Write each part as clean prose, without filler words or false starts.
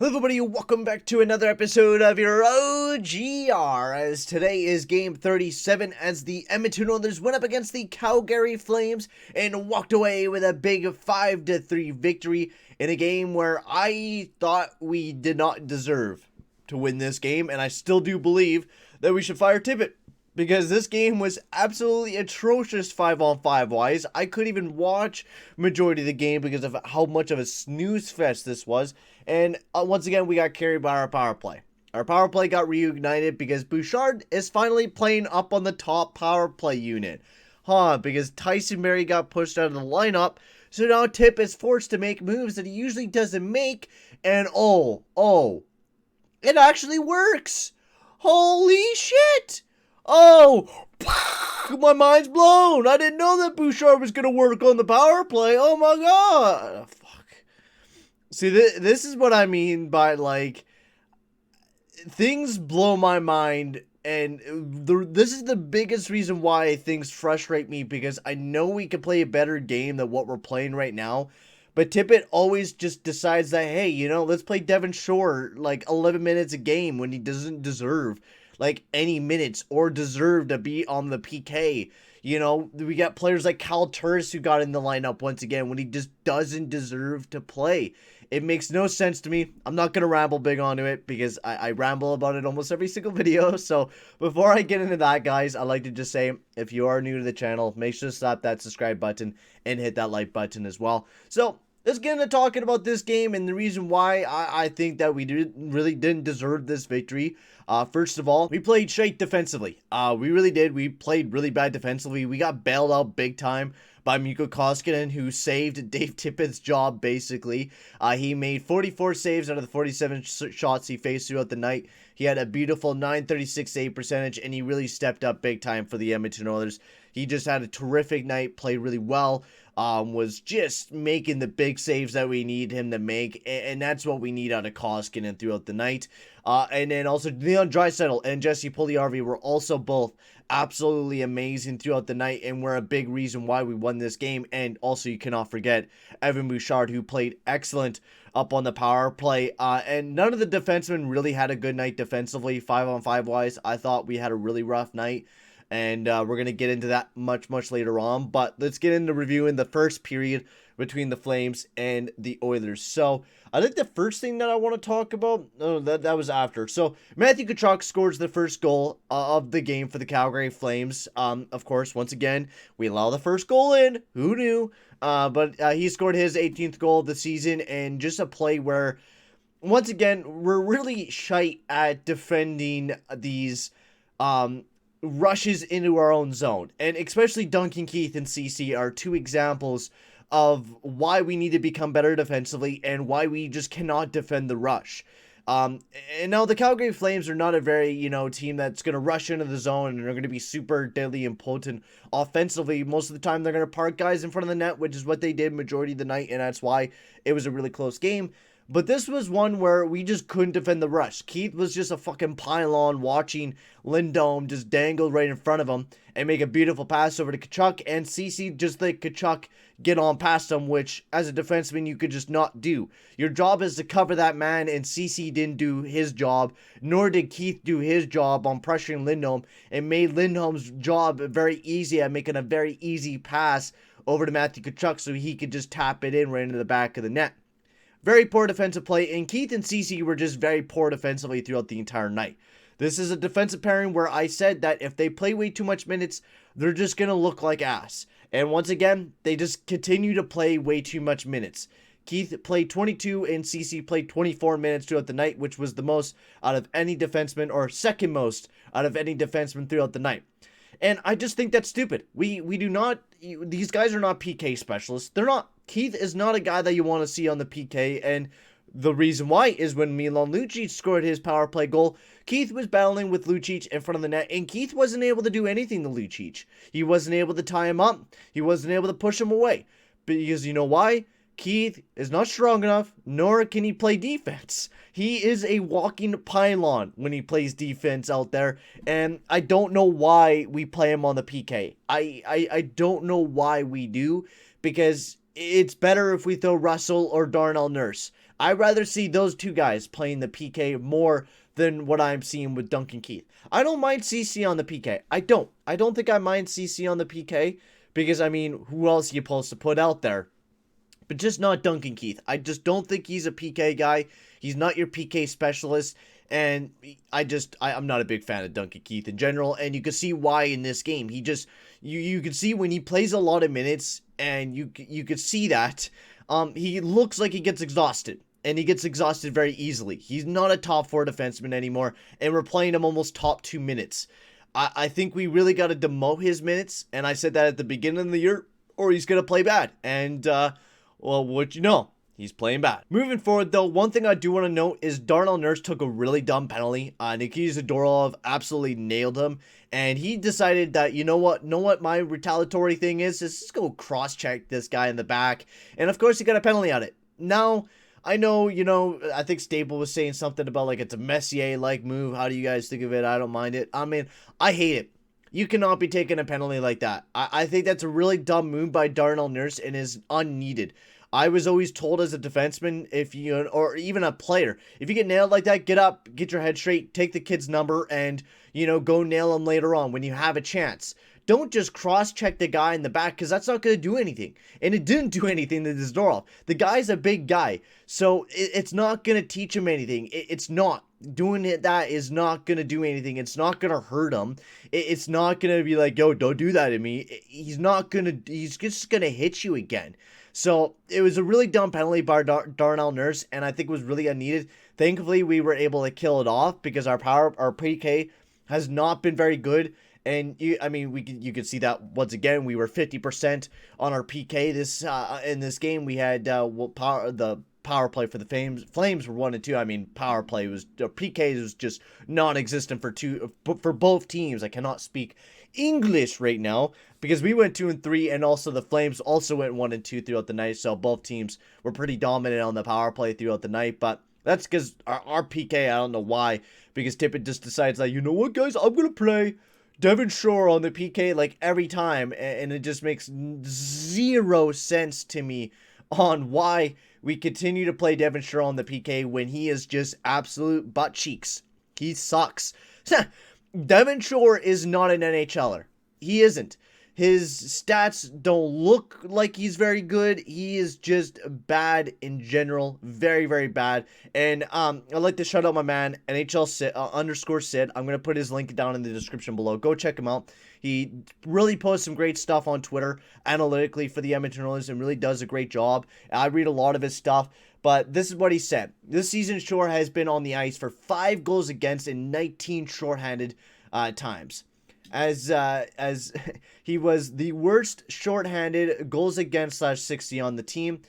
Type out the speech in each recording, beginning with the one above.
Hello everybody, welcome back to another episode of your OGR, as today is game 37 as the Edmonton Oilers went up against the Calgary Flames and walked away with a big 5-3 victory in a game where I thought we did not deserve to win this game, and I still do believe that we should fire Tippett. Because this game was absolutely atrocious 5-on-5 wise. I couldn't even watch majority of the game because of how much of a snooze fest this was. And once again, we got carried by our power play. Our power play got reignited because Bouchard is finally playing up on the top power play unit. Because Tyson Berry got pushed out of the lineup. So now Tip is forced to make moves that he usually doesn't make. And it actually works. Holy shit. Oh, my mind's blown. I didn't know that Bouchard was going to work on the power play. Oh my god. Fuck. See, this is what I mean by, like, things blow my mind. And this is the biggest reason why things frustrate me, because I know we could play a better game than what we're playing right now. But Tippett always just decides that, hey, let's play Devon Shore like 11 minutes a game when he doesn't deserve like any minutes or deserve to be on the PK. We got players like Cal Turris who got in the lineup once again when he just doesn't deserve to play. It makes no sense to me. I'm not going to ramble big onto it because I ramble about it almost every single video. So before I get into that, guys, I'd like to just say, if you are new to the channel, make sure to slap that subscribe button and hit that like button as well. So let's get into talking about this game and the reason why I think that we really didn't deserve this victory. First of all, we played shite defensively. We really did. We played really bad defensively. We got bailed out big time by Mikko Koskinen, who saved Dave Tippett's job, basically. He made 44 saves out of the 47 shots he faced throughout the night. He had a beautiful .936 save percentage, and he really stepped up big time for the Edmonton Oilers. He just had a terrific night, played really well. Was just making the big saves that we need him to make, and that's what we need out of Koskinen throughout the night. And then also Leon Draisaitl and Jesse Puljujarvi were also both absolutely amazing throughout the night and were a big reason why we won this game. And also you cannot forget Evan Bouchard, who played excellent up on the power play. And none of the defensemen really had a good night defensively, 5-on-5 wise. I thought we had a really rough night. And we're going to get into that much later on. But let's get into reviewing the first period between the Flames and the Oilers. So I think the first thing that I want to talk about, that was after. So Matthew Tkachuk scores the first goal of the game for the Calgary Flames. Of course, once again, we allow the first goal in. Who knew? But he scored his 18th goal of the season, and just a play where, once again, we're really shite at defending these rushes into our own zone. And especially Duncan Keith and CC are two examples of why we need to become better defensively and why we just cannot defend the rush. And now the Calgary Flames are not a very, team that's going to rush into the zone and are going to be super deadly and potent offensively. Most of the time they're going to park guys in front of the net, which is what they did majority of the night, and that's why it was a really close game. But this was one where we just couldn't defend the rush. Keith was just a fucking pylon watching Lindholm just dangle right in front of him and make a beautiful pass over to Tkachuk, and CC just let Tkachuk get on past him, which as a defenseman you could just not do. Your job is to cover that man, and CC didn't do his job, nor did Keith do his job on pressuring Lindholm, and made Lindholm's job very easy at making a very easy pass over to Matthew Tkachuk so he could just tap it in right into the back of the net. Very poor defensive play, and Keith and CC were just very poor defensively throughout the entire night. This is a defensive pairing where I said that if they play way too much minutes, they're just going to look like ass. And once again, they just continue to play way too much minutes. Keith played 22 and CC played 24 minutes throughout the night, which was the most out of any defenseman, or second most out of any defenseman throughout the night. And I just think that's stupid. We do not, these guys are not PK specialists. They're not. Keith is not a guy that you want to see on the PK, and the reason why is when Milan Lucic scored his power play goal, Keith was battling with Lucic in front of the net, and Keith wasn't able to do anything to Lucic. He wasn't able to tie him up. He wasn't able to push him away. Because you know why? Keith is not strong enough, nor can he play defense. He is a walking pylon when he plays defense out there, and I don't know why we play him on the PK. I don't know why we do, because it's better if we throw Russell or Darnell Nurse I'd rather see those two guys playing the PK more than what I'm seeing with Duncan Keith. I don't mind CC on the PK. I don't think I mind CC on the PK because, I mean, who else are you supposed to put out there? But just not Duncan Keith. I just don't think he's a PK guy. He's not your PK specialist. And I'm not a big fan of Duncan Keith in general. And you can see why in this game. He just, you can see when he plays a lot of minutes, and you could see that, he looks like he gets exhausted. And he gets exhausted very easily. He's not a top 4 defenseman anymore. And we're playing him almost top 2 minutes. I think we really got to demote his minutes. And I said that at the beginning of the year, or he's going to play bad. And, well, what you know, he's playing bad. Moving forward, though, one thing I do want to note is Darnell Nurse took a really dumb penalty. Nikita Zadorov absolutely nailed him. And he decided that, you know what my retaliatory thing is? Just go cross-check this guy in the back. And, of course, he got a penalty on it. Now, I know, I think Staple was saying something about, like, it's a Messier-like move. How do you guys think of it? I don't mind it. I mean, I hate it. You cannot be taking a penalty like that. I think that's a really dumb move by Darnell Nurse and is unneeded. I was always told as a defenseman, or even a player, if you get nailed like that, get up, get your head straight, take the kid's number, and, go nail him later on when you have a chance. Don't just cross-check the guy in the back, because that's not going to do anything. And it didn't do anything to Zadorov. The guy's a big guy, so it's not going to teach him anything. It's not. Doing that is not going to do anything. It's not going to hurt him. It's not going to be like, yo, don't do that to me. He's just going to hit you again. So it was a really dumb penalty by Darnell Nurse, and I think it was really unneeded. Thankfully, we were able to kill it off because our PK has not been very good. And you could see that once again. We were 50% on our PK in this game. We had the power play for the Flames were 1 and 2. I mean, power play was PK was just non-existent for both teams. I cannot speak English right now because we went 2 and 3, and also the Flames also went 1 and 2 throughout the night. So both teams were pretty dominant on the power play throughout the night. But that's because our PK, I don't know why, because Tippett just decides like, you know what, guys, I'm gonna play Devin Shore on the PK like every time, and it just makes zero sense to me on why we continue to play Devin Shore on the PK when he is just absolute butt cheeks. He sucks. Devin Shore is not an NHLer. He isn't. His stats don't look like he's very good. He is just bad in general. Very, very bad. And I'd like to shout out my man, NHL _Sid. I'm going to put his link down in the description below. Go check him out. He really posts some great stuff on Twitter analytically for the Edmonton Oilers and really does a great job. I read a lot of his stuff. But this is what he said. This season, Shore has been on the ice for 5 goals against and 19 shorthanded times. As he was the worst shorthanded goals against /60 on the team.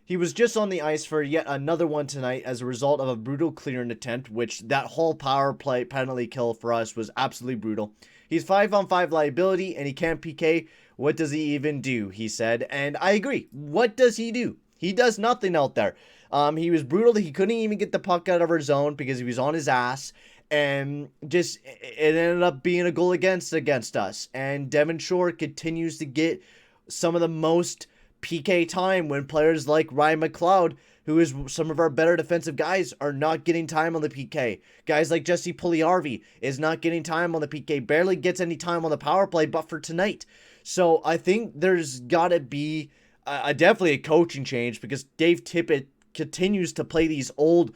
He was just on the ice for yet another one tonight as a result of a brutal clearing attempt, which that whole power play penalty kill for us was absolutely brutal. He's 5-on-5 liability and he can't PK. What does he even do? He said, and I agree. What does he do? He does nothing out there. He was brutal. He couldn't even get the puck out of our zone because he was on his ass. And just, it ended up being a goal against us. And Devin Shore continues to get some of the most PK time when players like Ryan McLeod, who is some of our better defensive guys, are not getting time on the PK. Guys like Jesse Puljujarvi is not getting time on the PK. Barely gets any time on the power play, but for tonight. So I think there's got to be definitely a coaching change because Dave Tippett continues to play these old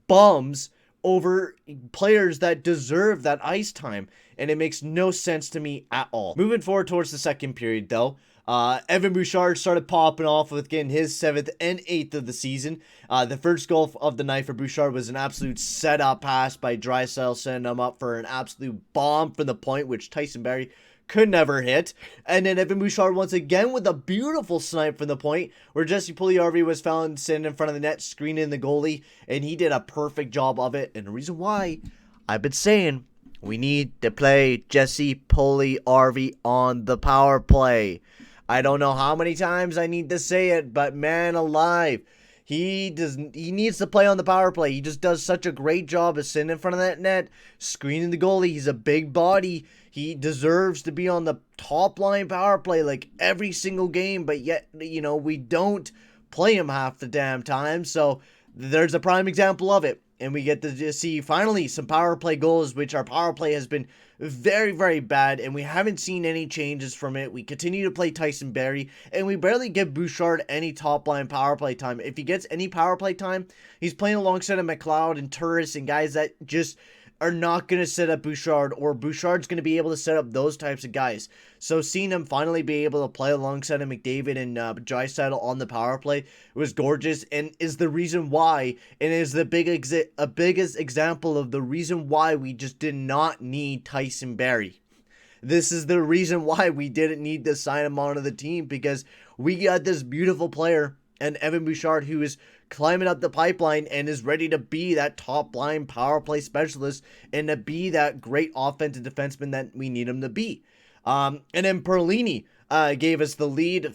bums over players that deserve that ice time, and it makes no sense to me at all. Moving forward towards the second period, though, Evan Bouchard started popping off with getting his 7th and 8th of the season. The first goal of the night for Bouchard was an absolute set-up pass by Draisaitl, sending him up for an absolute bomb from the point, which Tyson Barrie could never hit. And then Evan Bouchard once again with a beautiful snipe from the point where Jesse Puljujarvi was found sitting in front of the net, screening the goalie, and he did a perfect job of it. And the reason why I've been saying we need to play Jesse Puljujarvi on the power play. I don't know how many times I need to say it, but man alive, he needs to play on the power play. He just does such a great job of sitting in front of that net, screening the goalie. He's a big body. He deserves to be on the top line power play like every single game, but yet, we don't play him half the damn time. So there's a prime example of it. And we get to see finally some power play goals, which our power play has been very, very bad, and we haven't seen any changes from it. We continue to play Tyson Barrie, and we barely give Bouchard any top line power play time. If he gets any power play time, he's playing alongside of McLeod and Turris and guys that just are not going to set up Bouchard, or Bouchard's going to be able to set up those types of guys. So seeing him finally be able to play alongside of McDavid and Draisaitl on the power play was gorgeous, and is the reason why, and is the biggest example of the reason why we just did not need Tyson Barrie. This is the reason why we didn't need to sign him onto the team, because we got this beautiful player and Evan Bouchard who is climbing up the pipeline and is ready to be that top line power play specialist and to be that great offensive defenseman that we need him to be. And then Perlini gave us the lead.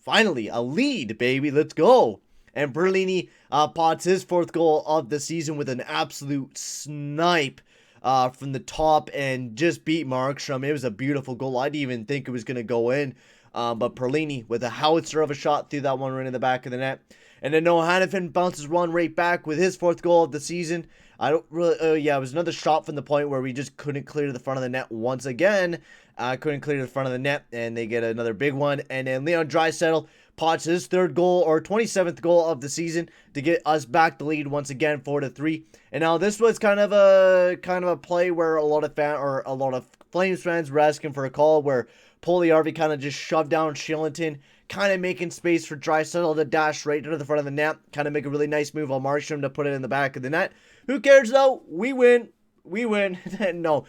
Finally, a lead, baby. Let's go. And Perlini pots his 4th goal of the season with an absolute snipe from the top and just beat Markstrom. It was a beautiful goal. I didn't even think it was going to go in. But Perlini with a howitzer of a shot threw that one right in the back of the net. And then Noah Hannafin bounces one right back with his 4th goal of the season. I don't really, it was another shot from the point where we just couldn't clear the front of the net once again. Couldn't clear the front of the net, and they get another big one. And then Leon Draisaitl pots his 3rd goal, or 27th goal of the season, to get us back the lead once again, 4-3. And now this was kind of a play where a lot of Flames fans were asking for a call, where Puljujärvi kind of just shoved down Shillington, kind of making space for Draisaitl to dash right to the front of the net, kind of make a really nice move on Markstrom to put it in the back of the net. Who cares though? We win. No,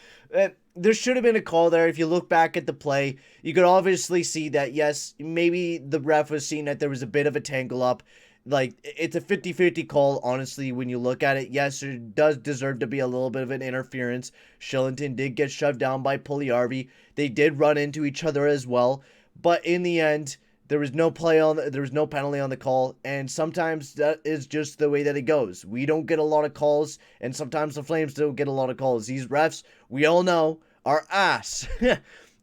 there should have been a call there. If you look back at the play, you could obviously see that, yes, maybe the ref was seeing that there was a bit of a tangle up. Like, it's a 50-50 call, honestly, when you look at it. Yes, there does deserve to be a little bit of an interference. Shillington did get shoved down by Puljujärvi. They did run into each other as well. But in the end, there was no penalty on the call, and sometimes that is just the way that it goes. We don't get a lot of calls, and sometimes the Flames don't get a lot of calls. These refs, we all know, are ass.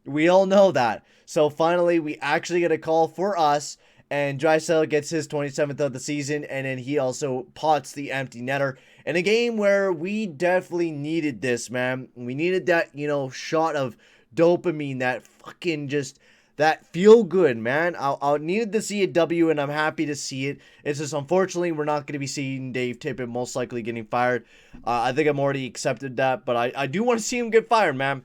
We all know that. So finally, we actually get a call for us, and Draisaitl gets his 27th of the season, and then he also pots the empty netter in a game where we definitely needed this, man. We needed that, shot of dopamine, that fucking just... that feel good, man. I needed to see a W, and I'm happy to see it. It's just, unfortunately, we're not going to be seeing Dave Tippett most likely getting fired. I think I'm already accepted that, but I do want to see him get fired, man.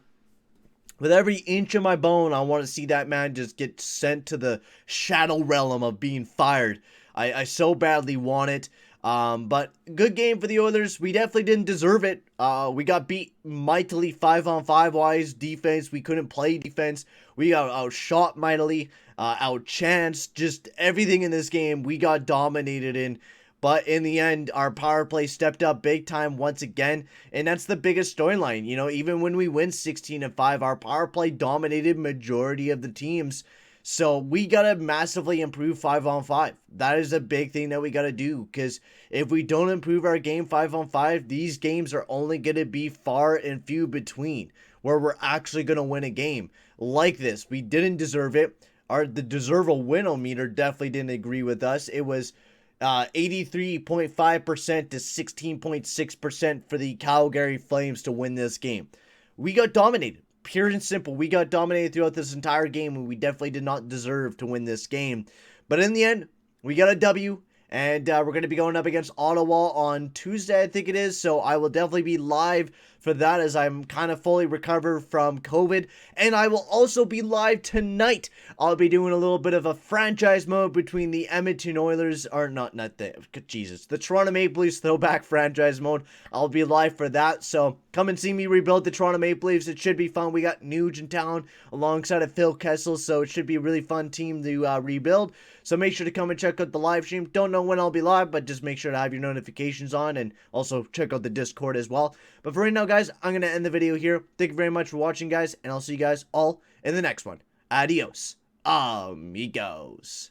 With every inch of my bone, I want to see that man just get sent to the shadow realm of being fired. I so badly want it. But good game for the Oilers. We definitely didn't deserve it. We got beat mightily 5-on-5 wise defense. We couldn't play defense. We got outshot mightily, outchanced. Just everything in this game we got dominated in. But in the end, our power play stepped up big time once again. And that's the biggest storyline. Even when we win 16-5, our power play dominated majority of the teams. So we got to massively improve 5-on-5. That is a big thing that we got to do. Because if we don't improve our game 5-on-5, these games are only going to be far and few between where we're actually going to win a game like this. We didn't deserve it. The deserve a win-o-meter definitely didn't agree with us. It was 83.5% to 16.6% for the Calgary Flames to win this game. We got dominated. Pure and simple. We got dominated throughout this entire game, and we definitely did not deserve to win this game. But in the end, we got a W, and we're going to be going up against Ottawa on Tuesday, I think it is. So I will definitely be live for that, as I'm kind of fully recovered from COVID. And I will also be live tonight. I'll be doing a little bit of a franchise mode between the Edmonton Oilers, or the Toronto Maple Leafs throwback franchise mode. I'll be live for that, so come and see me rebuild the Toronto Maple Leafs. It should be fun. We got Nuge in town alongside of Phil Kessel, so it should be a really fun team to rebuild. So make sure to come and check out the live stream. Don't know when I'll be live, but just make sure to have your notifications on, and also check out the Discord as well. But for right now, guys, I'm going to end the video here. Thank you very much for watching, guys, and I'll see you guys all in the next one. Adios, amigos.